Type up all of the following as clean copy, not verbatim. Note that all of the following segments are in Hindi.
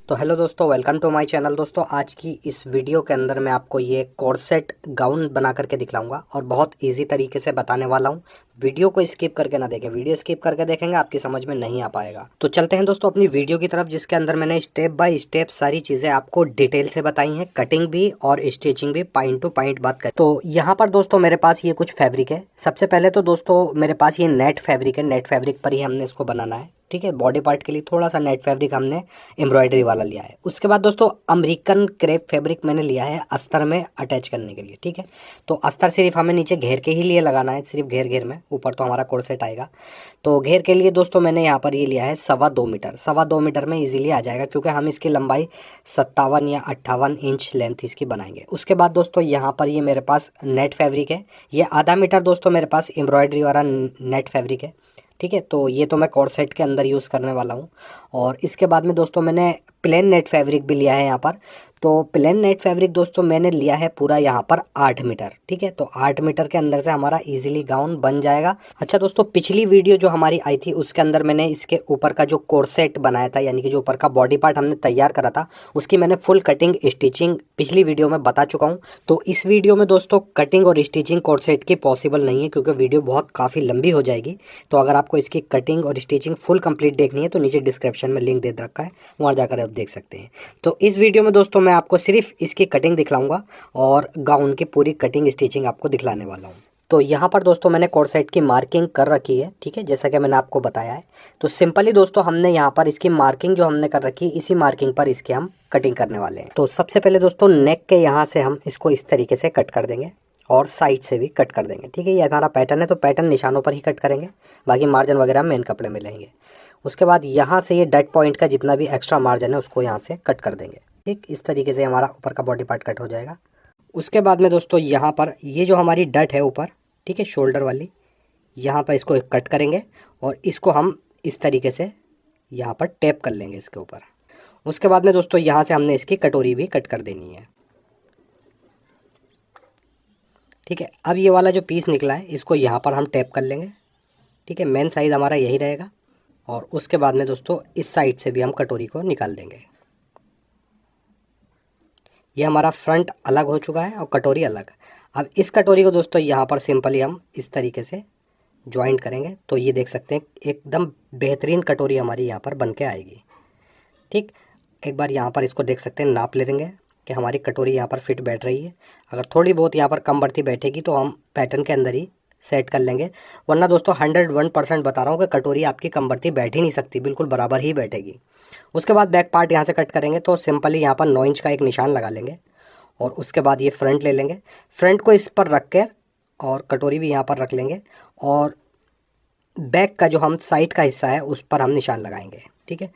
तो हेलो दोस्तों, वेलकम टू माय चैनल। दोस्तों, आज की इस वीडियो के अंदर मैं आपको ये कॉर्सेट गाउन बना करके दिखलाऊंगा और बहुत इजी तरीके से बताने वाला हूँ। वीडियो को स्किप करके ना देखें, वीडियो स्किप करके देखेंगे आपकी समझ में नहीं आ पाएगा। तो चलते हैं दोस्तों अपनी वीडियो की तरफ, जिसके अंदर मैंने स्टेप बाय स्टेप सारी चीज़ें आपको डिटेल से बताई हैं, कटिंग भी और स्टिचिंग भी, पॉइंट टू पॉइंट बात करें। तो यहाँ पर दोस्तों मेरे पास ये कुछ फैब्रिक है। सबसे पहले तो दोस्तों मेरे पास ये नेट फैब्रिक है, नेट फैब्रिक पर ही हमने इसको बनाना है। ठीक है, बॉडी पार्ट के लिए थोड़ा सा नेट फैब्रिक हमने एम्ब्रॉयडरी वाला लिया है। उसके बाद दोस्तों अमेरिकन क्रेप फैब्रिक मैंने लिया है अस्तर में अटैच करने के लिए। ठीक है, तो अस्तर सिर्फ हमें नीचे घेर के ही लिए लगाना है, सिर्फ घेर घेर में, ऊपर तो हमारा कोर्सेट आएगा। तो घेर के लिए दोस्तों मैंने यहाँ पर ये लिया है 2.25 मीटर। 2.25 मीटर में इजीली आ जाएगा, क्योंकि हम इसकी लंबाई 57 या 58 इंच लेंथ इसकी बनाएंगे। उसके बाद दोस्तों यहाँ पर ये मेरे पास नेट फैब्रिक है, ये आधा मीटर दोस्तों मेरे पास एम्ब्रॉयडरी वाला नेट फैब्रिक है। ठीक है, तो ये तो मैं कॉर्सेट के अंदर यूज़ करने वाला हूँ। और इसके बाद में दोस्तों मैंने प्लेन नेट फैब्रिक भी लिया है यहाँ पर। तो प्लेन नेट फैब्रिक दोस्तों मैंने लिया है पूरा यहाँ पर 8 मीटर। ठीक है, तो 8 मीटर के अंदर से हमारा इजीली गाउन बन जाएगा। अच्छा दोस्तों, पिछली वीडियो जो हमारी आई थी उसके अंदर मैंने इसके ऊपर का जो कोर्सेट बनाया था, यानी कि जो ऊपर का बॉडी पार्ट हमने तैयार करा था, उसकी मैंने फुल कटिंग स्टिचिंग पिछली वीडियो में बता चुका हूँ। तो इस वीडियो में दोस्तों कटिंग और स्टिचिंग कोर्सेट की पॉसिबल नहीं है, क्योंकि वीडियो बहुत काफ़ी लंबी हो जाएगी। तो अगर आपको इसकी कटिंग और स्टिचिंग फुल कंप्लीट देखनी है तो नीचे डिस्क्रिप्शन में लिंक दे रखा है, वहाँ जाकर आप देख सकते हैं। तो इस वीडियो में दोस्तों मैं आपको सिर्फ इसकी कटिंग दिखलाऊंगा और गाउन की पूरी कटिंग स्टिचिंग आपको दिखलाने वाला हूँ। तो यहाँ पर दोस्तों मैंने कोर्सेट की मार्किंग कर रखी है। ठीक है, जैसा कि मैंने आपको बताया है। तो सिंपली दोस्तों हमने यहाँ पर इसकी मार्किंग जो हमने कर रखी है, इसी मार्किंग पर इसकी हम कटिंग करने वाले हैं। तो सबसे पहले दोस्तों नेक के यहाँ से हम इसको इस तरीके से कट कर देंगे और साइड से भी कट कर देंगे। ठीक है, ये हमारा पैटर्न है, तो पैटर्न निशानों पर ही कट करेंगे, बाकी मार्जिन वगैरह मेन कपड़े में लेंगे। उसके बाद यहाँ से ये डट पॉइंट का जितना भी एक्स्ट्रा मार्जिन है उसको यहाँ से कट कर देंगे। ठीक, इस तरीके से हमारा ऊपर का बॉडी पार्ट कट हो जाएगा। उसके बाद में दोस्तों यहाँ पर ये जो हमारी डट है ऊपर, ठीक है, शोल्डर वाली, यहाँ पर इसको कट करेंगे और इसको हम इस तरीके से यहाँ पर टैप कर लेंगे इसके ऊपर। उसके बाद में दोस्तों यहाँ से हमने इसकी कटोरी भी कट कर देनी है। ठीक है, अब ये वाला जो पीस निकला है इसको यहाँ पर हम टैप कर लेंगे। ठीक है, मेन साइज़ हमारा यही रहेगा। और उसके बाद में दोस्तों इस साइड से भी हम कटोरी को निकाल देंगे। ये हमारा फ्रंट अलग हो चुका है और कटोरी अलग। अब इस कटोरी को दोस्तों यहाँ पर सिंपली हम इस तरीके से ज्वाइंट करेंगे, तो ये देख सकते हैं एकदम बेहतरीन कटोरी हमारी यहाँ पर बन के आएगी। ठीक, एक बार यहाँ पर इसको देख सकते हैं, नाप ले देंगे कि हमारी कटोरी यहाँ पर फिट बैठ रही है। अगर थोड़ी बहुत यहाँ पर कम बढ़ती बैठेगी तो हम पैटर्न के अंदर ही सेट कर लेंगे, वरना दोस्तों 101% बता रहा हूँ कि कटोरी आपकी कम बढ़ती बैठ ही नहीं सकती, बिल्कुल बराबर ही बैठेगी। उसके बाद बैक पार्ट यहाँ से कट करेंगे, तो सिंपली यहाँ पर 9 इंच का एक निशान लगा लेंगे। और उसके बाद ये फ्रंट ले लेंगे, फ्रंट को इस पर रख कर और कटोरी भी यहाँ पर रख लेंगे और बैक का जो हम साइड का हिस्सा है उस पर हम निशान लगाएंगे। ठीक है,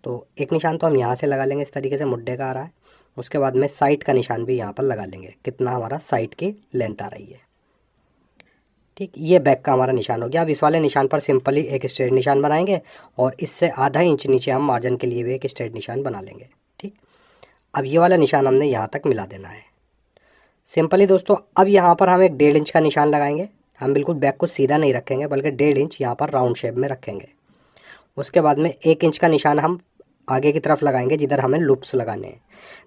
तो एक निशान तो हम यहाँ से लगा लेंगे, इस तरीके से मुड्ढे का आ रहा है। उसके बाद में साइड का निशान भी यहाँ पर लगा लेंगे, कितना हमारा साइड की लेंथ आ रही है। ठीक, ये बैक का हमारा निशान हो गया। अब इस वाले निशान पर सिंपली एक स्ट्रेट निशान बनाएंगे और इससे आधा इंच नीचे हम मार्जिन के लिए भी एक स्ट्रेट निशान बना लेंगे। ठीक, अब ये वाला निशान हमने यहाँ तक मिला देना है सिंपली दोस्तों। अब यहाँ पर हम एक 1.5 इंच का निशान लगाएंगे। हम बिल्कुल बैक को सीधा नहीं रखेंगे, बल्कि 1.5 इंच यहाँ पर राउंड शेप में रखेंगे। उसके बाद में 1 इंच का निशान हम आगे की तरफ लगाएंगे, जिधर हमें लूप्स लगाने हैं।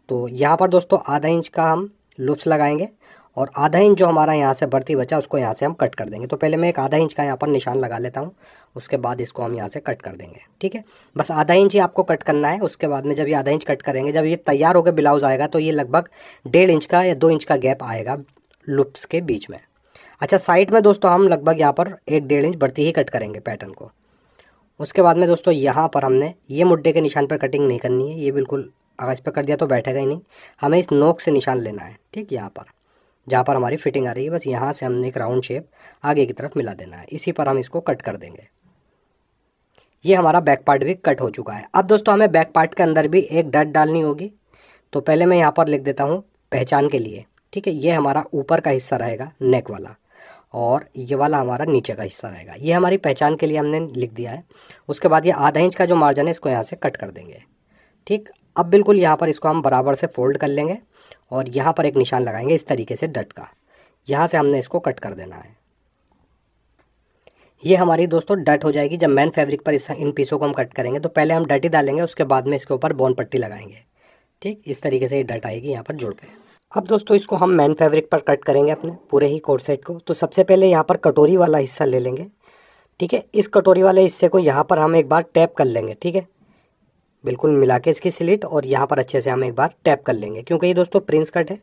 तो यहाँ पर दोस्तों आधा इंच का हम लूप्स लगाएंगे और आधा इंच जो हमारा यहाँ से बढ़ती बचा उसको यहाँ से हम कट कर देंगे। तो पहले मैं एक आधा इंच का यहाँ पर निशान लगा लेता हूँ, उसके बाद इसको हम यहाँ से कट कर देंगे। ठीक है, बस आधा इंच ही आपको कट करना है। उसके बाद में जब ये आधा इंच कट करेंगे, जब ये तैयार होकर ब्लाउज आएगा तो ये लगभग 1.5 इंच का या 2 इंच का गैप आएगा लूप्स के बीच में। अच्छा, साइड में दोस्तों हम लगभग यहाँ पर 1-1.5 इंच बढ़ती ही कट करेंगे पैटर्न को। उसके बाद में दोस्तों यहाँ पर हमने ये मुड्ढे के निशान पर कटिंग नहीं करनी है, ये बिल्कुल अगर इस पर कर दिया तो बैठेगा ही नहीं। हमें इस नोक से निशान लेना है। ठीक, यहाँ पर जहाँ पर हमारी फिटिंग आ रही है, बस यहाँ से हमने एक राउंड शेप आगे की तरफ मिला देना है, इसी पर हम इसको कट कर देंगे। ये हमारा बैक पार्ट भी कट हो चुका है। अब दोस्तों हमें बैक पार्ट के अंदर भी एक डट डालनी होगी, तो पहले मैं यहाँ पर लिख देता हूँ पहचान के लिए। ठीक है, ये हमारा ऊपर का हिस्सा रहेगा नेक वाला और ये वाला हमारा नीचे का हिस्सा रहेगा। ये हमारी पहचान के लिए हमने लिख दिया है। उसके बाद ये आधा इंच का जो मार्जिन है इसको यहाँ से कट कर देंगे। ठीक, अब बिल्कुल यहाँ पर इसको हम बराबर से फोल्ड कर लेंगे और यहाँ पर एक निशान लगाएंगे इस तरीके से डट का, यहाँ से हमने इसको कट कर देना है। ये हमारी दोस्तों डट हो जाएगी। जब मेन फैब्रिक पर इन पीसों को हम कट करेंगे तो पहले हम डट ही डालेंगे, उसके बाद में इसके ऊपर बॉन्ड पट्टी लगाएंगे। ठीक, इस तरीके से ये डट आएगी यहाँ पर जुड़ के। अब दोस्तों इसको हम मेन फैब्रिक पर कट करेंगे अपने पूरे ही कोट सेट को। तो सबसे पहले यहाँ पर कटोरी वाला हिस्सा ले लेंगे। ठीक है, इस कटोरी वाले हिस्से को यहाँ पर हम एक बार टैप कर लेंगे। ठीक है, बिल्कुल मिला के इसकी स्लिट, और यहाँ पर अच्छे से हम एक बार टैप कर लेंगे, क्योंकि ये दोस्तों प्रिंस कट है।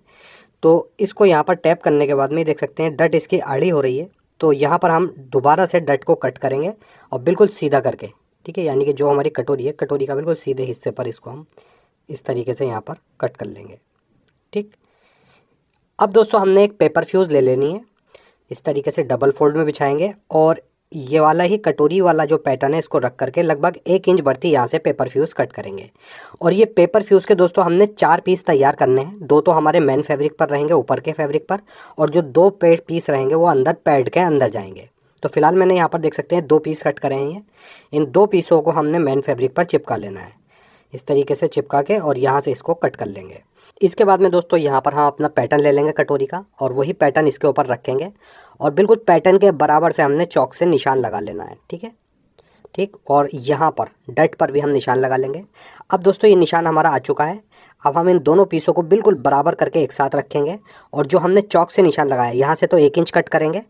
तो इसको यहाँ पर टैप करने के बाद में देख सकते हैं डट इसकी आड़ी हो रही है। तो यहाँ पर हम दोबारा से डट को कट करेंगे और बिल्कुल सीधा करके। ठीक है, यानी कि जो हमारी कटोरी है, कटोरी का बिल्कुल सीधे हिस्से पर इसको हम इस तरीके से यहाँ पर कट कर लेंगे। ठीक, अब दोस्तों हमने एक पेपर फ्यूज़ ले लेनी है। इस तरीके से डबल फोल्ड में बिछाएंगे और ये वाला ही कटोरी वाला जो पैटर्न है इसको रख करके लगभग 1 इंच बढ़ती यहाँ से पेपर फ्यूज़ कट करेंगे। और ये पेपर फ्यूज़ के दोस्तों हमने 4 पीस तैयार करने हैं। 2 तो हमारे मेन फैब्रिक पर रहेंगे, ऊपर के फैब्रिक पर, और जो 2 पीस रहेंगे वो अंदर पैड के अंदर जाएंगे। तो फिलहाल मैंने यहाँ पर देख सकते हैं 2 पीस कट करे हैं। इन 2 पीसों को हमने मेन फैब्रिक पर चिपका लेना है, इस तरीके से चिपका के, और यहाँ से इसको कट कर लेंगे। इसके बाद में दोस्तों यहाँ पर हम अपना पैटर्न ले लेंगे कटोरी का, और वही पैटर्न इसके ऊपर रखेंगे, और बिल्कुल पैटर्न के बराबर से हमने चौक से निशान लगा लेना है। ठीक है, ठीक, और यहाँ पर डट पर भी हम निशान लगा लेंगे। अब दोस्तों ये निशान हमारा आ चुका है। अब हम इन दोनों पीसों को बिल्कुल बराबर करके एक साथ रखेंगे, और जो हमने चौक से निशान लगाया यहाँ से तो 1 इंच कट करेंगे।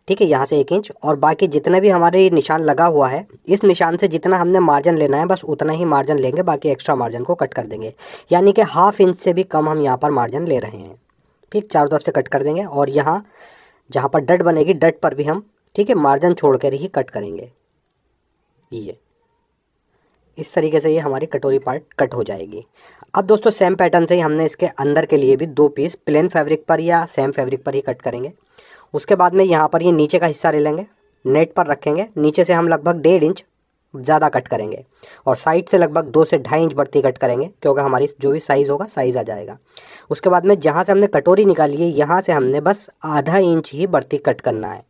ठीक है, यहाँ से 1 इंच, और बाकी जितने भी हमारे निशान लगा हुआ है, इस निशान से जितना हमने मार्जिन लेना है बस उतना ही मार्जिन लेंगे, बाकी एक्स्ट्रा मार्जिन को कट कर देंगे। यानी कि 1/2 इंच से भी कम हम यहाँ पर मार्जिन ले रहे हैं। ठीक, चारों तरफ से कट कर देंगे, और यहाँ जहाँ पर डट बनेगी डट पर भी हम, ठीक है, मार्जिन छोड़ कर ही कट करेंगे। ये इस तरीके से ये हमारी कटोरी पार्ट कट हो जाएगी। अब दोस्तों सेम पैटर्न से ही हमने इसके अंदर के लिए भी 2 पीस प्लेन फैब्रिक पर या सेम फैब्रिक पर ही कट करेंगे। उसके बाद में यहाँ पर ये नीचे का हिस्सा ले लेंगे, नेट पर रखेंगे। नीचे से हम लगभग 1.5 इंच ज़्यादा कट करेंगे, और साइड से लगभग 2 से 2.5 इंच बढ़ती कट करेंगे, क्योंकि हमारी जो भी साइज़ होगा साइज़ आ जाएगा। उसके बाद में जहाँ से हमने कटोरी निकाली है यहाँ से हमने बस ½ इंच ही बढ़ती कट करना है,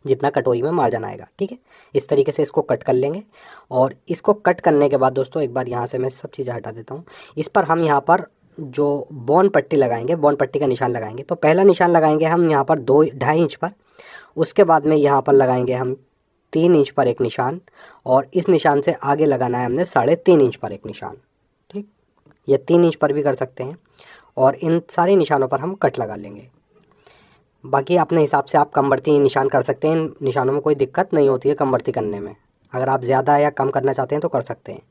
जितना कटोरी में मार्जिन आएगा। ठीक है, इस तरीके से इसको कट कर लेंगे। और इसको कट करने के बाद दोस्तों एक बार यहाँ से मैं सब चीज़ें हटा देता हूँ। इस पर हम यहाँ पर जो बॉन्ड पट्टी लगाएंगे, बॉन्ड पट्टी का निशान लगाएंगे। तो पहला निशान लगाएंगे हम यहाँ पर 2-2.5 इंच पर। उसके बाद में यहाँ पर लगाएंगे हम 3 इंच पर एक निशान, और इस निशान से आगे लगाना है हमने 3.5 इंच पर एक निशान। ठीक, ये 3 इंच पर भी कर सकते हैं, और इन सारे निशानों पर हम कट लगा लेंगे। बाकी अपने हिसाब से आप कम बढ़ती निशान कर सकते हैं, इन निशानों में कोई दिक्कत नहीं होती है कम बढ़ती करने में। अगर आप ज़्यादा या कम करना चाहते हैं तो कर सकते हैं।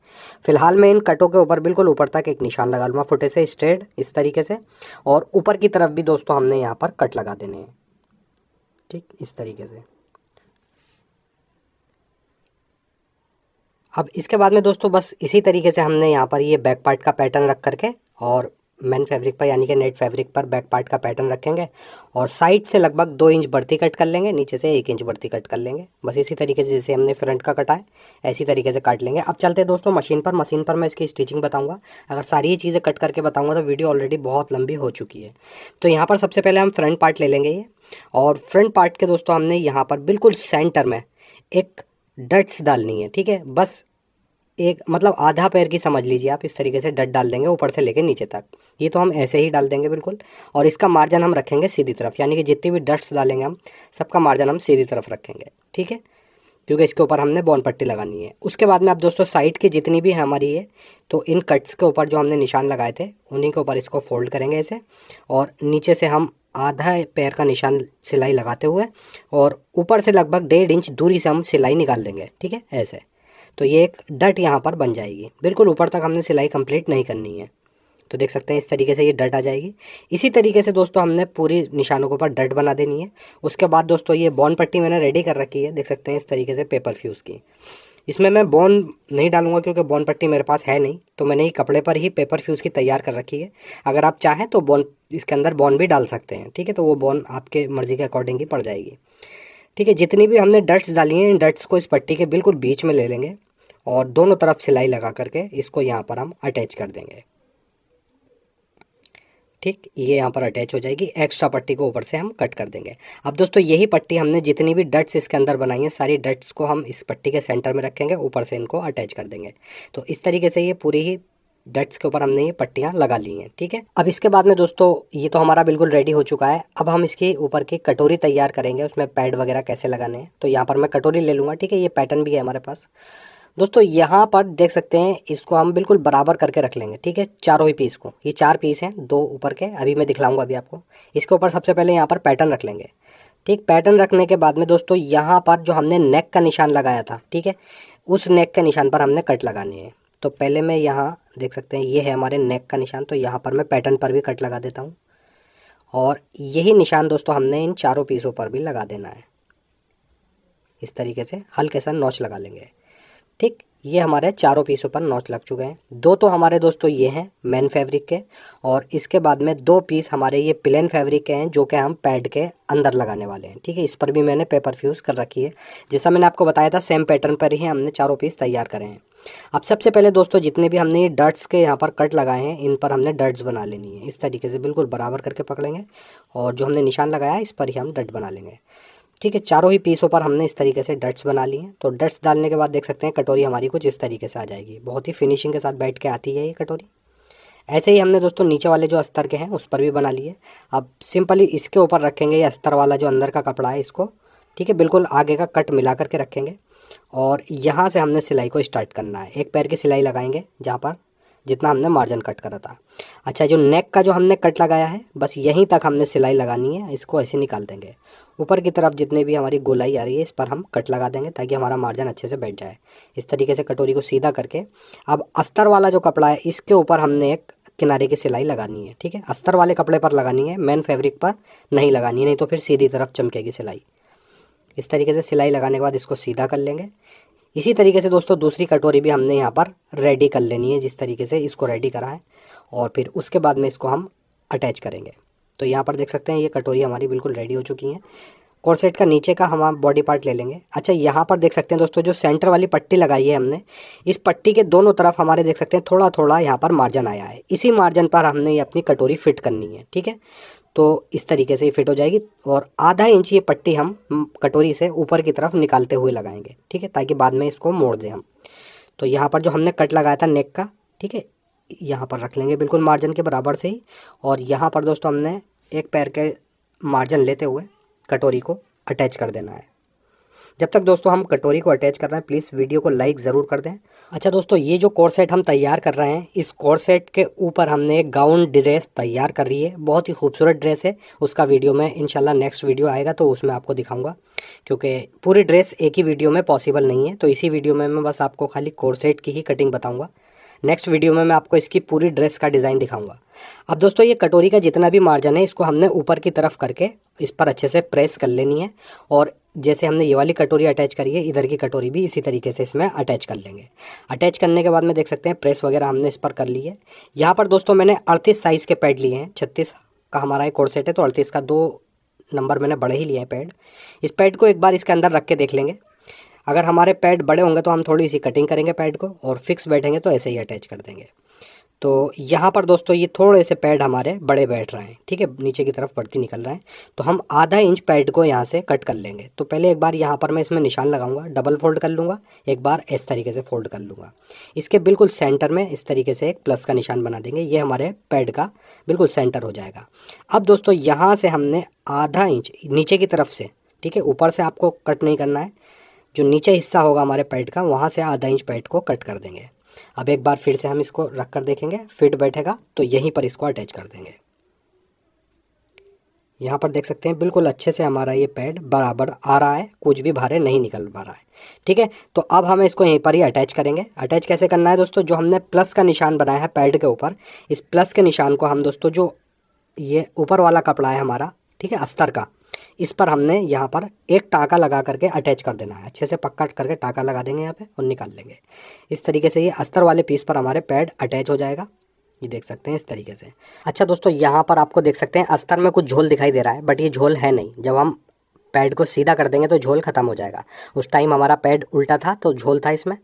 फिलहाल मैं इन कटों के ऊपर बिल्कुल ऊपर तक एक निशान लगा लूँगा फुटे से स्ट्रेट, इस तरीके से, और ऊपर की तरफ भी दोस्तों हमने यहाँ पर कट लगा देने हैं। ठीक, इस तरीके से। अब इसके बाद में दोस्तों बस इसी तरीके से हमने यहाँ पर ये बैक पार्ट का पैटर्न रख करके, और मेन फैब्रिक पर यानी कि नेट फैब्रिक पर बैक पार्ट का पैटर्न रखेंगे, और साइड से लगभग 2 इंच बढ़ती कट कर लेंगे, नीचे से 1 इंच बढ़ती कट कर लेंगे। बस इसी तरीके से जैसे हमने फ्रंट का कटा है ऐसी तरीके से काट लेंगे। अब चलते हैं दोस्तों मशीन पर। मशीन पर मैं इसकी स्टिचिंग बताऊँगा। अगर सारी ही चीज़ें कट करके बताऊँगा तो वीडियो ऑलरेडी बहुत लंबी हो चुकी है। तो यहाँ पर सबसे पहले हम फ्रंट पार्ट ले लेंगे ये, और फ्रंट पार्ट के दोस्तों हमने यहाँ पर बिल्कुल सेंटर में एक डट्स डालनी है। ठीक है, बस एक मतलब आधा पैर की समझ लीजिए आप, इस तरीके से डट डाल देंगे ऊपर से लेके नीचे तक। ये तो हम ऐसे ही डाल देंगे बिल्कुल, और इसका मार्जिन हम रखेंगे सीधी तरफ, यानी कि जितनी भी डट्स डालेंगे हम सबका मार्जिन हम सीधी तरफ रखेंगे। ठीक है, क्योंकि इसके ऊपर हमने बॉन्ड पट्टी लगानी है। उसके बाद में आप दोस्तों साइड की जितनी भी है हमारी है, तो इन कट्स के ऊपर जो हमने निशान लगाए थे उन्हीं के ऊपर इसको फोल्ड करेंगे ऐसे, और नीचे से हम आधा पैर का निशान सिलाई लगाते हुए, और ऊपर से लगभग 1.5 इंच दूरी से हम सिलाई निकाल देंगे। ठीक है, ऐसे। तो ये एक डट यहाँ पर बन जाएगी। बिल्कुल ऊपर तक हमने सिलाई कंप्लीट नहीं करनी है। तो देख सकते हैं इस तरीके से ये डट आ जाएगी। इसी तरीके से दोस्तों हमने पूरी निशानों के ऊपर डट बना देनी है। उसके बाद दोस्तों ये बॉन्ड पट्टी मैंने रेडी कर रखी है, देख सकते हैं इस तरीके से पेपर फ्यूज़ की। इसमें मैं बॉन्ड नहीं डालूंगा क्योंकि बॉन्ड पट्टी मेरे पास है नहीं, तो मैंने ये कपड़े पर ही पेपर फ्यूज़ की तैयार कर रखी है। अगर आप चाहें तो बॉन्ड इसके अंदर बॉन्ड भी डाल सकते हैं। ठीक है, तो वो बॉन्ड आपके मर्ज़ी के अकॉर्डिंग ही पड़ जाएगी। ठीक है, जितनी भी हमने डट्स डाली हैं इन डट्स को इस पट्टी के बिल्कुल बीच में ले लेंगे, और दोनों तरफ सिलाई लगा करके इसको यहाँ पर हम अटैच कर देंगे। ठीक, ये यहाँ पर अटैच हो जाएगी। एक्स्ट्रा पट्टी को ऊपर से हम कट कर देंगे। अब दोस्तों यही पट्टी हमने जितनी भी डट्स इसके अंदर बनाई है सारी डट्स को हम इस पट्टी के सेंटर में रखेंगे, ऊपर से इनको अटैच कर देंगे। तो इस तरीके से ये पूरी ही डट्स के ऊपर हमने ये पट्टियाँ लगा ली हैं। ठीक है, अब इसके बाद में दोस्तों ये तो हमारा बिल्कुल रेडी हो चुका है। अब हम इसके ऊपर की कटोरी तैयार करेंगे, उसमें पैड वगैरह कैसे लगाने हैं। तो यहाँ पर मैं कटोरी ले लूँगा। ठीक है, ये पैटर्न भी है हमारे पास दोस्तों। यहाँ पर देख सकते हैं, इसको हम बिल्कुल बराबर करके रख लेंगे। ठीक है, चारों ही पीस को, ये 4 पीस हैं, 2 ऊपर के, अभी मैं दिखलाऊंगा अभी आपको। इसके ऊपर सबसे पहले यहाँ पर पैटर्न रख लेंगे। ठीक, पैटर्न रखने के बाद में दोस्तों यहाँ पर जो हमने नेक का निशान लगाया था, ठीक है, उस नेक के निशान पर हमने कट लगानी है। तो पहले मैं यहाँ देख सकते हैं, ये है हमारे नेक का निशान, तो यहाँ पर मैं पैटर्न पर भी कट लगा देता हूँ। और यही निशान दोस्तों हमने इन चारों पीसों पर भी लगा देना है। इस तरीके से हल्के सा नॉच लगा लेंगे। ठीक, ये हमारे चारों पीसों पर नॉच लग चुके हैं। 2 तो हमारे दोस्तों ये हैं मैन फैब्रिक के, और इसके बाद में 2 पीस हमारे ये प्लेन फैब्रिक के हैं, जो कि हम पैड के अंदर लगाने वाले हैं। ठीक है, इस पर भी मैंने पेपर फ्यूज़ कर रखी है। जैसा मैंने आपको बताया था, सेम पैटर्न पर ही हमने चारों पीस तैयार करे हैं। अब सबसे पहले दोस्तों जितने भी हमने ये डट्स के यहाँ पर कट लगाए हैं, इन पर हमने डट्स बना लेनी है। इस तरीके से बिल्कुल बराबर करके पकड़ेंगे, और जो हमने निशान लगाया है इस पर ही हम डट बना लेंगे। ठीक है, चारों ही पीसों पर हमने इस तरीके से डट्स बना लिए हैं। तो डट्स डालने के बाद देख सकते हैं कटोरी हमारी कुछ इस तरीके से आ जाएगी। बहुत ही फिनिशिंग के साथ बैठ के आती है ये कटोरी। ऐसे ही हमने दोस्तों नीचे वाले जो अस्तर के हैं उस पर भी बना लिए। अब सिंपली इसके ऊपर रखेंगे ये अस्तर वाला जो अंदर का कपड़ा है इसको। ठीक है, बिल्कुल आगे का कट मिला करके रखेंगे, और यहाँ से हमने सिलाई को स्टार्ट करना है। एक पैर की सिलाई लगाएंगे जहाँ पर जितना हमने मार्जिन कट करा था। अच्छा, जो नेक का जो हमने कट लगाया है, बस यहीं तक हमने सिलाई लगानी है। इसको ऐसे निकाल देंगे। ऊपर की तरफ जितने भी हमारी गोलाई आ रही है इस पर हम कट लगा देंगे, ताकि हमारा मार्जिन अच्छे से बैठ जाए। इस तरीके से कटोरी को सीधा करके अब अस्तर वाला जो कपड़ा है इसके ऊपर हमने एक किनारे की सिलाई लगानी है। ठीक है, अस्तर वाले कपड़े पर लगानी है, मेन फैब्रिक पर नहीं लगानी है, नहीं तो फिर सीधी तरफ चमकेगी सिलाई। इस तरीके से सिलाई लगाने के बाद इसको सीधा कर लेंगे। इसी तरीके से दोस्तों दूसरी कटोरी भी हमने यहाँ पर रेडी कर लेनी है, जिस तरीके से इसको रेडी करा है, और फिर उसके बाद में इसको हम अटैच करेंगे। तो यहाँ पर देख सकते हैं ये कटोरी हमारी बिल्कुल रेडी हो चुकी हैं। कॉर्सेट का नीचे का हम बॉडी पार्ट ले लेंगे। अच्छा, यहाँ पर देख सकते हैं दोस्तों जो सेंटर वाली पट्टी लगाई है हमने, इस पट्टी के दोनों तरफ हमारे देख सकते हैं थोड़ा थोड़ा यहाँ पर मार्जिन आया है। इसी मार्जिन पर हमने ये अपनी कटोरी फिट करनी है। ठीक है, तो इस तरीके से ये फिट हो जाएगी, और आधा इंच ये पट्टी हम कटोरी से ऊपर की तरफ निकालते हुए लगाएंगे। ठीक है, ताकि बाद में इसको मोड़ दें हम। तो यहाँ पर जो हमने कट लगाया था नेक का, ठीक है, यहाँ पर रख लेंगे बिल्कुल मार्जिन के बराबर से ही। और यहाँ पर दोस्तों हमने एक पैर के मार्जिन लेते हुए कटोरी को अटैच कर देना है। जब तक दोस्तों हम कटोरी को अटैच कर रहे हैं, प्लीज़ वीडियो को लाइक ज़रूर कर दें। अच्छा दोस्तों, ये जो कोट सेट हम तैयार कर रहे हैं, इस कोट सेट के ऊपर हमने एक गाउन ड्रेस तैयार कर रही है। बहुत ही खूबसूरत ड्रेस है। उसका वीडियो में इंशाल्लाह नेक्स्ट वीडियो आएगा तो उसमें आपको दिखाऊंगा, क्योंकि पूरी ड्रेस एक ही वीडियो में पॉसिबल नहीं है। तो इसी वीडियो में मैं बस आपको खाली कोट सेट की ही कटिंग बताऊँगा। नेक्स्ट वीडियो में मैं आपको इसकी पूरी ड्रेस का डिज़ाइन दिखाऊंगा। अब दोस्तों ये कटोरी का जितना भी मार्जिन है इसको हमने ऊपर की तरफ करके इस पर अच्छे से प्रेस कर लेनी है, और जैसे हमने ये वाली कटोरी अटैच करी है, इधर की कटोरी भी इसी तरीके से इसमें अटैच कर लेंगे। अटैच करने के बाद में देख सकते हैं प्रेस वगैरह हमने इस पर कर ली है। यहाँ पर दोस्तों मैंने 38 साइज़ के पैड लिए हैं। 36 का हमारा एक कोट सेट है, तो 38 का 2 नंबर मैंने बड़े ही लिए हैं पैड। इस पैड को एक बार इसके अंदर रख के देख लेंगे। अगर हमारे पैड बड़े होंगे तो हम थोड़ी सी कटिंग करेंगे पैड को, और फिक्स बैठेंगे तो ऐसे ही अटैच कर देंगे। तो यहाँ पर दोस्तों ये थोड़े से पैड हमारे बड़े बैठ रहे हैं। ठीक है, नीचे की तरफ बढ़ती निकल रहे हैं, तो हम आधा इंच पैड को यहाँ से कट कर लेंगे। तो पहले एक बार यहाँ पर मैं इसमें निशान लगाऊंगा, डबल फोल्ड कर लूँगा, एक बार इस तरीके से फोल्ड कर लूँगा। इसके बिल्कुल सेंटर में इस तरीके से एक प्लस का निशान बना देंगे। ये हमारे पैड का बिल्कुल सेंटर हो जाएगा। अब दोस्तों यहाँ से हमने आधा इंच नीचे की तरफ से, ठीक है, ऊपर से आपको कट नहीं करना है, जो नीचे हिस्सा होगा हमारे पैड का वहाँ से आधा इंच पैड को कट कर देंगे। अब एक बार फिर से हम इसको रख कर देखेंगे, फिट बैठेगा तो यहीं पर इसको अटैच कर देंगे। यहाँ पर देख सकते हैं बिल्कुल अच्छे से हमारा ये पैड बराबर आ रहा है, कुछ भी बाहर नहीं निकल पा रहा है। ठीक है, तो अब हम इसको यहीं पर ही अटैच करेंगे। अटैच कैसे करना है दोस्तों, जो हमने प्लस का निशान बनाया है पैड के ऊपर, इस प्लस के निशान को हम दोस्तों जो ये ऊपर वाला कपड़ा है हमारा, ठीक है, अस्तर का, इस पर हमने यहाँ पर एक टाँका लगा करके अटैच कर देना है। अच्छे से पक्का करके टाँका लगा देंगे यहाँ पे और निकाल लेंगे। इस तरीके से ये अस्तर वाले पीस पर हमारे पैड अटैच हो जाएगा। ये देख सकते हैं इस तरीके से। अच्छा दोस्तों, यहाँ पर आपको देख सकते हैं अस्तर में कुछ झोल दिखाई दे रहा है, बट ये झोल है नहीं। जब हम पैड को सीधा कर देंगे तो झोल खत्म हो जाएगा। उस टाइम हमारा पैड उल्टा था तो झोल था इसमें।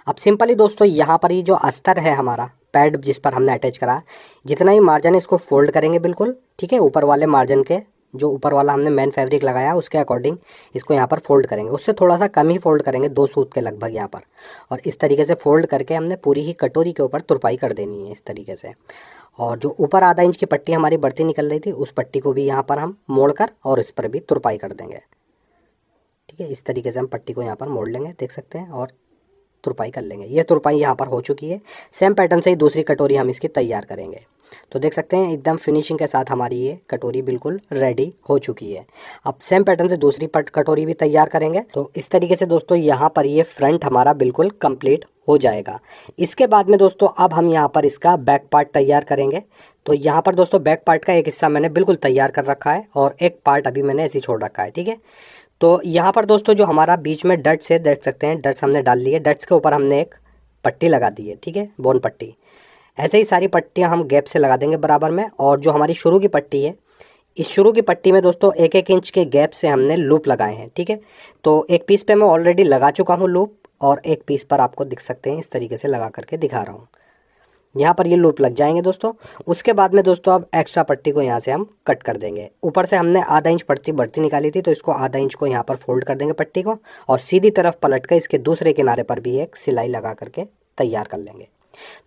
अब सिंपली दोस्तों यहाँ पर ये जो अस्तर है हमारा पैड जिस पर हमने अटैच करा, जितना ही मार्जिन है इसको फोल्ड करेंगे बिल्कुल, ठीक है, ऊपर वाले मार्जिन के जो ऊपर वाला हमने मेन फैब्रिक लगाया उसके अकॉर्डिंग इसको यहाँ पर फोल्ड करेंगे, उससे थोड़ा सा कम ही फोल्ड करेंगे, 2 सूत के लगभग यहाँ पर। और इस तरीके से फोल्ड करके हमने पूरी ही कटोरी के ऊपर तुरपाई कर देनी है इस तरीके से। और जो ऊपर आधा इंच की पट्टी हमारी बढ़ती निकल रही थी उस पट्टी को भी यहाँ पर हम मोड़ कर और इस पर भी तुरपाई कर देंगे। ठीक है, इस तरीके से हम पट्टी को यहाँ पर मोड़ लेंगे, देख सकते हैं, और तुरपाई कर लेंगे। ये तुरपाई यहाँ पर हो चुकी है। सेम पैटर्न से ही दूसरी कटोरी हम इसकी तैयार करेंगे। तो देख सकते हैं एकदम फिनिशिंग के साथ हमारी ये कटोरी बिल्कुल रेडी हो चुकी है। अब सेम पैटर्न से दूसरी कटोरी भी तैयार करेंगे। तो इस तरीके से दोस्तों यहाँ पर ये फ्रंट हमारा बिल्कुल कंप्लीट हो जाएगा। इसके बाद में दोस्तों अब हम यहाँ पर इसका बैक पार्ट तैयार करेंगे। तो यहाँ पर दोस्तों बैक पार्ट का एक हिस्सा मैंने बिल्कुल तैयार कर रखा है और एक पार्ट अभी मैंने ऐसे ही छोड़ रखा है। ठीक है, तो यहाँ पर दोस्तों जो हमारा बीच में डट्स है, देख सकते हैं डट्स हमने डाल ली है, डट्स के ऊपर हमने एक पट्टी लगा दी है। ठीक है, बोन पट्टी। ऐसे ही सारी पट्टियाँ हम गैप से लगा देंगे बराबर में। और जो हमारी शुरू की पट्टी है, इस शुरू की पट्टी में दोस्तों 1-1 इंच के गैप से हमने लूप लगाए हैं। ठीक है, तो एक पीस पे मैं ऑलरेडी लगा चुका हूँ लूप, और एक पीस पर आपको दिख सकते हैं इस तरीके से लगा करके दिखा रहा हूँ। यहाँ पर ये लूप लग जाएंगे दोस्तों। उसके बाद में दोस्तों अब एक्स्ट्रा पट्टी को यहाँ से हम कट कर देंगे। ऊपर से हमने आधा इंच पट्टी बढ़ती निकाली थी, तो इसको आधा इंच को यहाँ पर फोल्ड कर देंगे पट्टी को, और सीधी तरफ पलट कर इसके दूसरे किनारे पर भी एक सिलाई लगा करके तैयार कर लेंगे।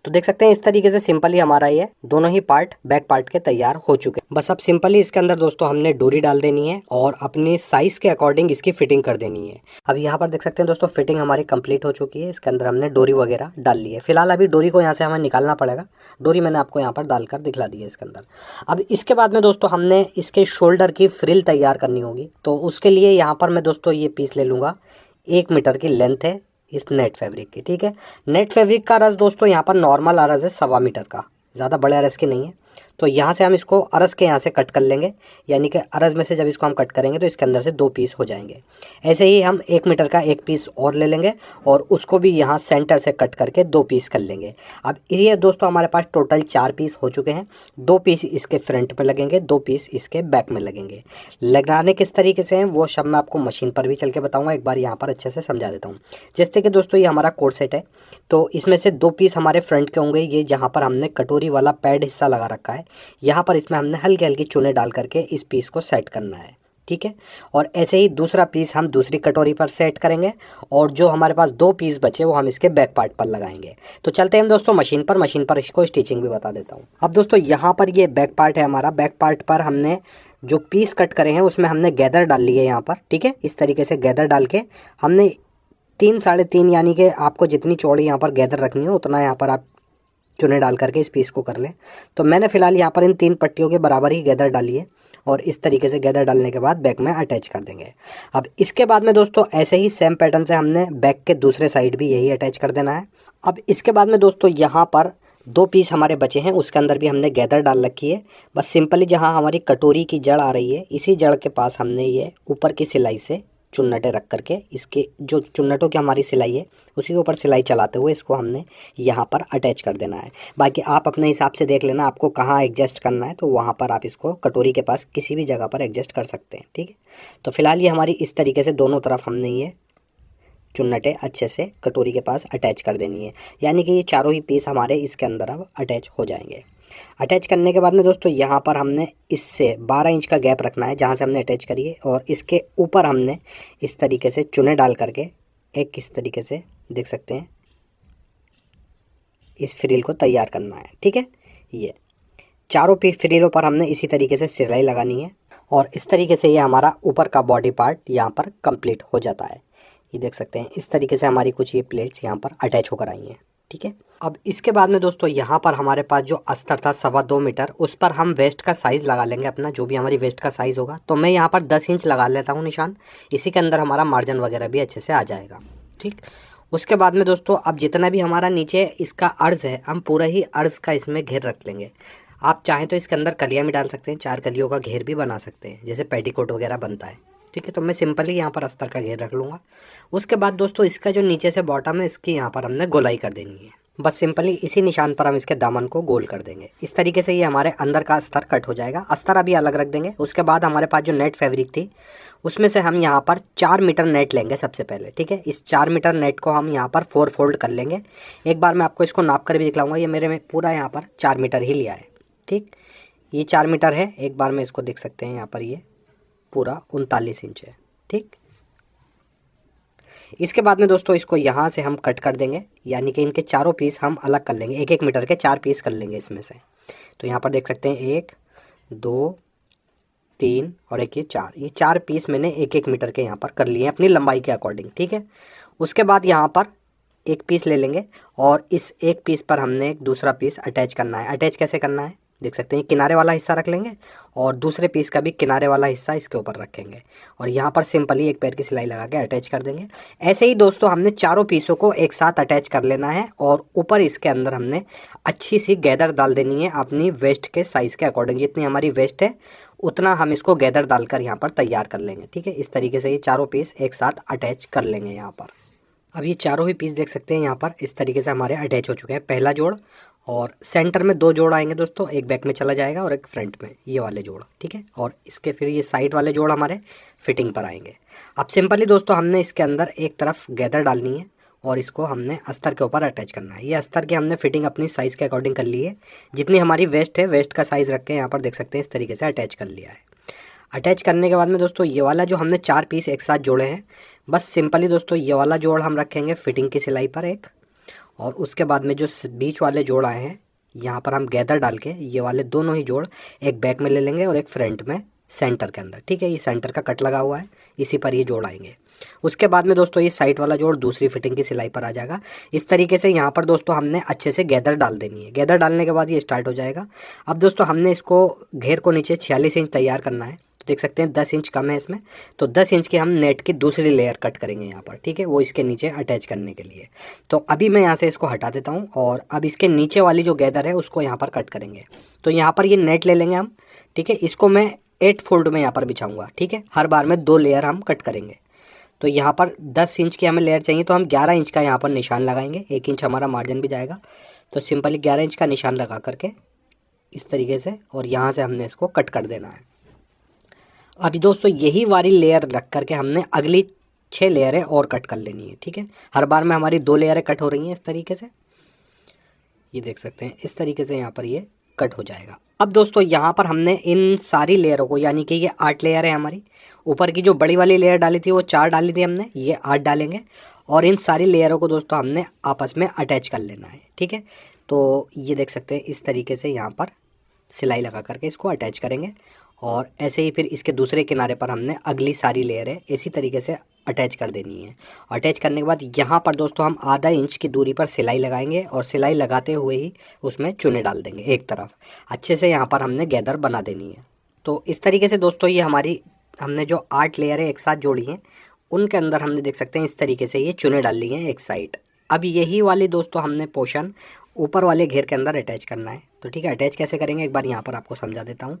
तो देख सकते हैं इस तरीके से सिंपली हमारा ये दोनों ही पार्ट बैक पार्ट के तैयार हो चुके हैं। बस अब सिंपली इसके अंदर दोस्तों हमने डोरी डाल देनी है और अपने साइज के अकॉर्डिंग इसकी फिटिंग कर देनी है। अब यहाँ पर देख सकते हैं दोस्तों फिटिंग हमारी कंप्लीट हो चुकी है। इसके अंदर हमने डोरी वगैरह डाल ली है। फिलहाल अभी डोरी को यहाँ से हमें निकालना पड़ेगा। डोरी मैंने आपको यहाँ पर डालकर दिखला दी है इसके अंदर। अब इसके बाद में दोस्तों हमने इसके शोल्डर की फ्रिल तैयार करनी होगी। तो उसके लिए यहाँ पर मैं दोस्तों ये पीस ले लूँगा। 1 मीटर की लेंथ है इस नेट फैब्रिक की। ठीक है, नेट फैब्रिक का अरस दोस्तों यहाँ पर नॉर्मल अरस है 1.25 मीटर का, ज़्यादा बड़े अरस की नहीं है। तो यहाँ से हम इसको अरस के यहाँ से कट कर लेंगे, यानी कि अरस में से जब इसको हम कट करेंगे तो इसके अंदर से 2 पीस हो जाएंगे। ऐसे ही हम 1 मीटर का एक पीस और ले लेंगे और उसको भी यहाँ सेंटर से कट करके 2 पीस कर लेंगे। अब ये दोस्तों हमारे पास टोटल 4 पीस हो चुके हैं। 2 पीस इसके फ्रंट में लगेंगे, 2 पीस इसके बैक में लगेंगे। लगाने किस तरीके से हैं वो सब मैं आपको मशीन पर भी चल के बताऊँगा। एक बार यहाँ पर अच्छे से समझा देता हूँ। जैसे कि दोस्तों ये हमारा कोट सेट है, तो इसमें से 2 पीस हमारे फ्रंट के होंगे। ये जहाँ पर हमने कटोरी वाला पैड हिस्सा लगा रखा है, यहाँ पर इसमें हमने हल्की हल्की चूने डाल करके इस पीस को सेट करना है। ठीक है, और ऐसे ही दूसरा पीस हम दूसरी कटोरी पर सेट करेंगे और जो हमारे पास 2 पीस बचे वो हम इसके बैक पार्ट पर लगाएंगे। तो चलते हैं हम दोस्तों मशीन पर इसको स्टिचिंग भी बता देता हूँ। अब दोस्तों यहाँ पर ये बैक पार्ट है हमारा। बैक पार्ट पर हमने जो पीस कट करे हैं उसमें हमने गैदर डाल ली है यहाँ पर। ठीक है, इस तरीके से गैदर डाल के हमने 3 साढ़े 3 यानी कि आपको जितनी चौड़ी यहाँ पर गैदर रखनी हो उतना यहाँ पर आप चुने डाल करके इस पीस को कर लें। तो मैंने फिलहाल यहाँ पर इन 3 पट्टियों के बराबर ही गैदर डाली है और इस तरीके से गैदर डालने के बाद बैक में अटैच कर देंगे। अब इसके बाद में दोस्तों ऐसे ही सेम पैटर्न से हमने बैक के दूसरे साइड भी यही अटैच कर देना है। अब इसके बाद में दोस्तों यहाँ पर 2 पीस हमारे बचे हैं, उसके अंदर भी हमने गैदर डाल रखी है। बस सिंपली जहाँ हमारी कटोरी की जड़ आ रही है इसी जड़ के पास हमने ये ऊपर की सिलाई से चुन्नटें रख करके इसके जो चुन्नटों की हमारी सिलाई है उसी के ऊपर सिलाई चलाते हुए इसको हमने यहाँ पर अटैच कर देना है। बाकी आप अपने हिसाब से देख लेना आपको कहाँ एडजस्ट करना है, तो वहाँ पर आप इसको कटोरी के पास किसी भी जगह पर एडजस्ट कर सकते हैं। ठीक है, तो फिलहाल ये हमारी इस तरीके से दोनों तरफ हमने ये चुन्नटें अच्छे से कटोरी के पास अटैच कर देनी है, यानी कि ये चारों ही पीस हमारे इसके अंदर अब अटैच हो जाएंगे। अटैच करने के बाद में दोस्तों यहाँ पर हमने इससे 12 इंच का गैप रखना है जहाँ से हमने अटैच करी है, और इसके ऊपर हमने इस तरीके से चुने डाल करके एक इस तरीके से देख सकते हैं इस फ्रिल को तैयार करना है। ठीक है, ये चारों फ्रिलों पर हमने इसी तरीके से सिलाई लगानी है और इस तरीके से ये हमारा ऊपर का बॉडी पार्ट यहाँ पर कंप्लीट हो जाता है। ये देख सकते हैं इस तरीके से हमारी कुछ ये प्लेट्स यहाँ पर अटैच होकर आई हैं। ठीक है, अब इसके बाद में दोस्तों यहाँ पर हमारे पास जो अस्तर था 2.25 मीटर, उस पर हम वेस्ट का साइज़ लगा लेंगे अपना, जो भी हमारी वेस्ट का साइज़ होगा। तो मैं यहाँ पर 10 इंच लगा लेता हूँ निशान, इसी के अंदर हमारा मार्जिन वगैरह भी अच्छे से आ जाएगा। ठीक, उसके बाद में दोस्तों अब जितना भी हमारा नीचे इसका अर्ज़ है हम पूरा ही अर्ज़ का इसमें घेर रख लेंगे। आप चाहें तो इसके अंदर कलियाँ भी डाल सकते हैं, 4 कलियों का घेर भी बना सकते हैं जैसे पेटीकोट वगैरह बनता है। ठीक है, तो मैं सिंपली यहाँ पर अस्तर का घेर रख लूँगा। उसके बाद दोस्तों इसका जो नीचे से बॉटम है इसकी यहाँ पर हमने गोलाई कर देनी है। बस सिंपली इसी निशान पर हम इसके दामन को गोल कर देंगे। इस तरीके से ये हमारे अंदर का अस्तर कट हो जाएगा। अस्तर अभी अलग रख देंगे। उसके बाद हमारे पास जो नेट फैब्रिक थी उसमें से हम यहाँ पर 4 मीटर नेट लेंगे सबसे पहले। ठीक है, इस 4 मीटर नेट को हम यहाँ पर 4 फोल्ड कर लेंगे। एक बार मैं आपको इसको नाप कर भी दिखलाऊंगा। ये मेरे में पूरा यहाँ पर 4 मीटर ही लिया है। ठीक, ये 4 मीटर है। एक बार में इसको देख सकते हैं यहाँ पर ये पूरा 39 इंच है। ठीक, इसके बाद में दोस्तों इसको यहाँ से हम कट कर देंगे, यानी कि इनके चारों पीस हम अलग कर लेंगे, 1-1 मीटर के 4 पीस कर लेंगे इसमें से। तो यहाँ पर देख सकते हैं 1 2 3 और एक ये 4, ये 4 पीस मैंने 1-1 मीटर के यहाँ पर कर लिए अपनी लंबाई के अकॉर्डिंग। ठीक है, उसके बाद यहाँ पर एक पीस ले लेंगे और इस एक पीस पर हमने एक दूसरा पीस अटैच करना है। अटैच कैसे करना है देख सकते हैं, किनारे वाला हिस्सा रख लेंगे और दूसरे पीस का भी किनारे वाला हिस्सा इसके ऊपर रखेंगे और यहाँ पर सिंपली एक पैर की सिलाई लगा के अटैच कर देंगे। ऐसे ही दोस्तों हमने चारों पीसों को एक साथ अटैच कर लेना है और ऊपर इसके अंदर हमने अच्छी सी गैदर डाल देनी है अपनी वेस्ट के साइज़ के अकॉर्डिंग। जितनी हमारी वेस्ट है उतना हम इसको गैदर डालकर यहाँ पर तैयार कर लेंगे। ठीक है, इस तरीके से ये चारों पीस एक साथ अटैच कर लेंगे यहाँ पर। अब ये चारों ही पीस देख सकते हैं यहाँ पर इस तरीके से हमारे अटैच हो चुके हैं। पहला जोड़ और सेंटर में 2 जोड़ आएंगे दोस्तों, एक बैक में चला जाएगा और एक फ्रंट में, ये वाले जोड़। ठीक है, और इसके फिर ये साइड वाले जोड़ हमारे फिटिंग पर आएंगे। अब सिंपली दोस्तों हमने इसके अंदर एक तरफ गैदर डालनी है और इसको हमने अस्तर के ऊपर अटैच करना है। ये अस्तर की हमने फिटिंग अपनी साइज़ के अकॉर्डिंग कर ली है। जितनी हमारी वेस्ट है, वेस्ट का साइज़ रख के यहाँ पर देख सकते हैं इस तरीके से अटैच कर लिया है। अटैच करने के बाद में दोस्तों ये वाला जो हमने 4 पीस एक साथ जोड़े हैं, बस सिंपली दोस्तों ये वाला जोड़ हम रखेंगे फिटिंग की सिलाई पर एक, और उसके बाद में जो बीच वाले जोड़ आए हैं यहाँ पर हम गैदर डाल के ये वाले दोनों ही जोड़ एक बैक में ले लेंगे और एक फ्रंट में सेंटर के अंदर। ठीक है, ये सेंटर का कट लगा हुआ है, इसी पर ये जोड़ आएंगे। उसके बाद में दोस्तों ये साइड वाला जोड़ दूसरी फिटिंग की सिलाई पर आ जाएगा। इस तरीके से यहाँ पर दोस्तों हमने अच्छे से गैदर डाल देनी है। गैदर डालने के बाद ये स्टार्ट हो जाएगा। अब दोस्तों हमने इसको घेर को नीचे 46 इंच तैयार करना है। तो देख सकते हैं 10 इंच कम है इसमें, तो 10 इंच की हम नेट की दूसरी लेयर कट करेंगे यहाँ पर। ठीक है, वो इसके नीचे अटैच करने के लिए। तो अभी मैं यहाँ से इसको हटा देता हूँ और अब इसके नीचे वाली जो गैदर है उसको यहाँ पर कट करेंगे। तो यहाँ पर ये नेट ले लेंगे हम। ठीक है, इसको मैं 8 फोल्ड में यहाँ पर बिछाऊँगा। ठीक है, हर बार में 2 लेयर हम कट करेंगे। तो यहाँ पर 10 इंच की हमें लेयर चाहिए, तो हम 11 इंच का यहाँ पर निशान लगाएंगे। 1 इंच हमारा मार्जिन भी जाएगा, तो सिंपली 11 इंच का निशान लगा करके इस तरीके से, और यहाँ से हमने इसको कट कर देना है। अभी दोस्तों यही वाली लेयर रख करके हमने अगली 6 लेयरें और कट कर लेनी है। ठीक है, हर बार में हमारी 2 लेयरें कट हो रही हैं इस तरीके से, ये देख सकते हैं इस तरीके से यहाँ पर ये कट हो जाएगा। अब दोस्तों यहाँ पर हमने इन सारी लेयरों को, यानी कि ये 8 लेयर है हमारी, ऊपर की जो बड़ी वाली लेयर डाली थी वो 4 डाली थी हमने, ये 8 डालेंगे और इन सारी लेयरों को दोस्तों हमने आपस में अटैच कर लेना है। ठीक है, तो ये देख सकते हैं इस तरीके से यहाँ पर सिलाई लगा करके इसको अटैच करेंगे और ऐसे ही फिर इसके दूसरे किनारे पर हमने अगली सारी लेयर है इसी तरीके से अटैच कर देनी है। अटैच करने के बाद यहाँ पर दोस्तों हम आधा इंच की दूरी पर सिलाई लगाएंगे और सिलाई लगाते हुए ही उसमें चुने डाल देंगे एक तरफ। अच्छे से यहाँ पर हमने गैदर बना देनी है। तो इस तरीके से दोस्तों ये हमारी हमने जो 8 लेयरें एक साथ जोड़ी हैं उनके अंदर हमने देख सकते हैं इस तरीके से ये चुने डाल ली हैं एक साइड। अब यही वाली दोस्तों हमने पोर्शन ऊपर वाले घेर के अंदर अटैच करना है। तो ठीक है, अटैच कैसे करेंगे एक बार यहाँ पर आपको समझा देता हूँ।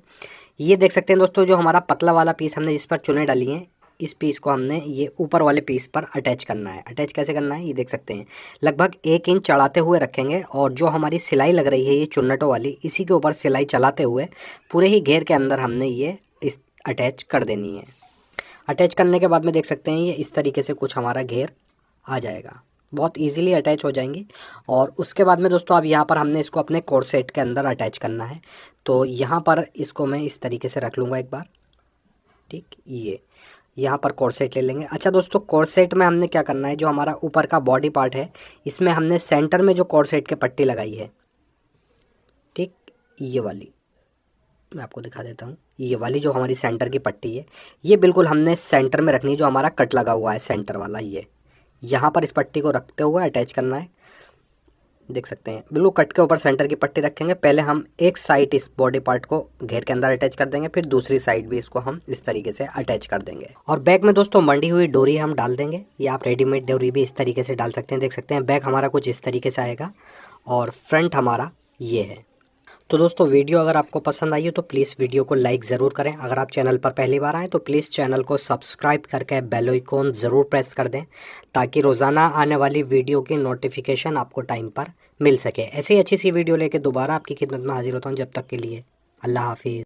ये देख सकते हैं दोस्तों जो हमारा पतला वाला पीस हमने जिस पर चुने डाली हैं, इस पीस को हमने ये ऊपर वाले पीस पर अटैच करना है। अटैच कैसे करना है ये देख सकते हैं, लगभग 1 इंच चढ़ाते हुए रखेंगे और जो हमारी सिलाई लग रही है ये चुन्नटों वाली, इसी के ऊपर सिलाई चलाते हुए पूरे ही घेर के अंदर हमने ये इस अटैच कर देनी है। अटैच करने के बाद में देख सकते हैं ये इस तरीके से कुछ हमारा घेर आ जाएगा, बहुत इजीली अटैच हो जाएंगी। और उसके बाद में दोस्तों अब यहाँ पर हमने इसको अपने कोड सेट के अंदर अटैच करना है। तो यहाँ पर इसको मैं इस तरीके से रख लूँगा एक बार। ठीक, ये यहाँ पर कोड सेट ले लेंगे। अच्छा दोस्तों, कोड सेट में हमने क्या करना है, जो हमारा ऊपर का बॉडी पार्ट है इसमें हमने सेंटर में जो कोड सेट की पट्टी लगाई है, ठीक, ये वाली मैं आपको दिखा देता हूँ। ये वाली जो हमारी सेंटर की पट्टी है ये बिल्कुल हमने सेंटर में रखनी है। जो हमारा कट लगा हुआ है सेंटर वाला, ये यहाँ पर इस पट्टी को रखते हुए अटैच करना है। देख सकते हैं बिल्कुल कट के ऊपर सेंटर की पट्टी रखेंगे। पहले हम एक साइड इस बॉडी पार्ट को घेर के अंदर अटैच कर देंगे, फिर दूसरी साइड भी इसको हम इस तरीके से अटैच कर देंगे। और बैक में दोस्तों मंडी हुई डोरी हम डाल देंगे, या आप रेडीमेड डोरी भी इस तरीके से डाल सकते हैं। देख सकते हैं बैक हमारा कुछ इस तरीके से आएगा और फ्रंट हमारा ये है। तो दोस्तों वीडियो अगर आपको पसंद आई हो तो प्लीज़ वीडियो को लाइक ज़रूर करें। अगर आप चैनल पर पहली बार आएँ तो प्लीज़ चैनल को सब्सक्राइब करके बेल आइकन ज़रूर प्रेस कर दें, ताकि रोज़ाना आने वाली वीडियो की नोटिफिकेशन आपको टाइम पर मिल सके। ऐसे ही अच्छी सी वीडियो लेके दोबारा आपकी खिदमत में हाजिर होता हूँ। जब तक के लिए अल्लाह हाफिज़।